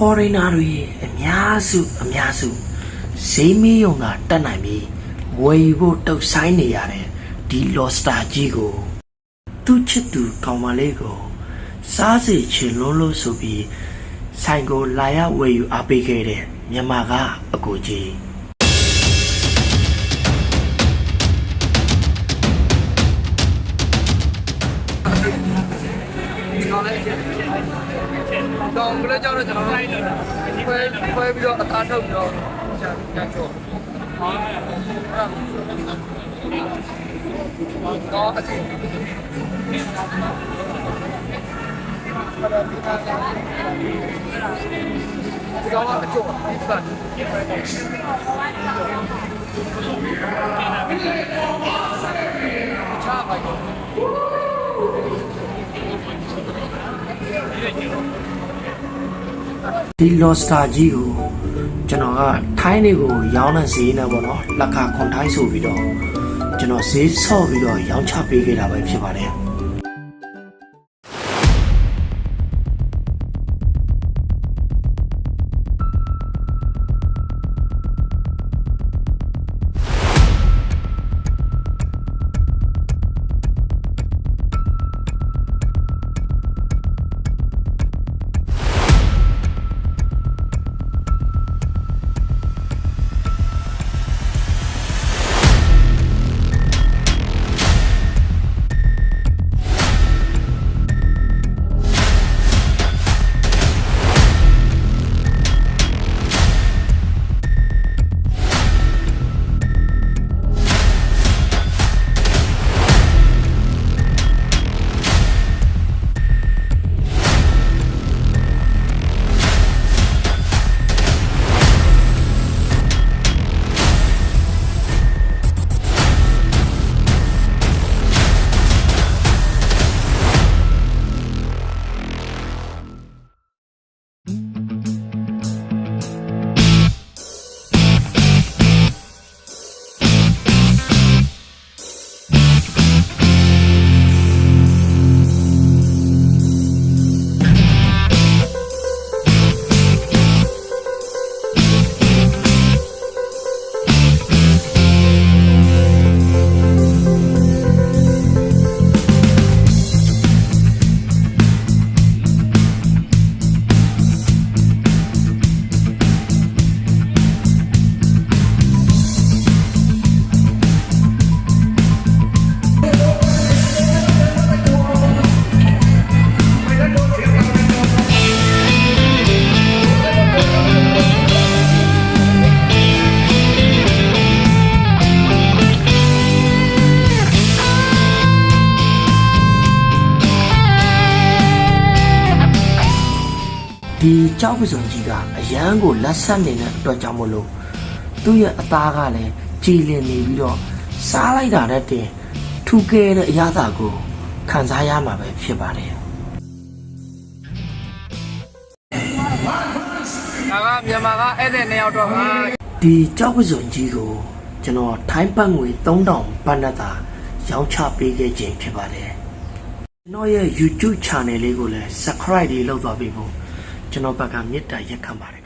foreigner တွေအများစုဈေးမီးရုံသာတက်နိုင်ပြီးဝယ်ဖို့တုတ်ဆိုင်နေရတဲ့ဒီ lobster ကြီးကိုသူ့ချစ်သူကောင်မလေးကိုစားစေချင်လို့ဆိုပြီးဆိုင်ကိုလာရဝယ်ယူအားပေးခဲ့တဲ့မြန်မာကအကိုကြီးတော့ဘယ်လိုကြောက်လဲကျွန်တော်တို့ခွဲပြီးတော့အသားထုတ်ပြီးတော့ကြာချို့တော့အတိတော့အချို့ဒီဖတ်ချာပါတော့ဒီ lobster ကြီးကိုကျွန်တော်ကထိုင်းတွေကိုရောင်းတဲ့ဈေးနဲ့ပေါ့နော်လက်ခခွန်ထိုင်းဆိုပြီးတော့ကျွန်တော်ဈေးဆော့ပြီးတော့ရောင်းချပေးခဲ့တာပဲဖြစ်ပါတယ်ဒီကြောက်ပစုံကြီးကအရန်ကိုလက်ဆက်နေတဲ့အတွက်ကြောင့်မလို့သူ့ရဲ့အသားကလည်းကြည်လင်နေပြီးတော့စားလိုက်တာနဲ့တင်ထူကဲတဲ့အရာသာကိုခံစားရမှာပဲဖြစ်ပါတယ်ဒါကမြန်မာကဧည့်သည်2ယောက်တော့ပါဒီကြောက်ပစုံကြီးကိုကျွန်တော်ထိုင်းပတ်ငွေ3000ဘတ်နဲ့သာရောင်းချပေးခဲ့ခြင်းဖြစ်ပါတယ်ကျွန်တော်ရဲ့ YouTube channel လေးကိုလည်း subscribe လေးလုပ်သွားပေးဖို့ကျွန်တော်ဘက်ကမေတ္တာရက်ခံပါတယ်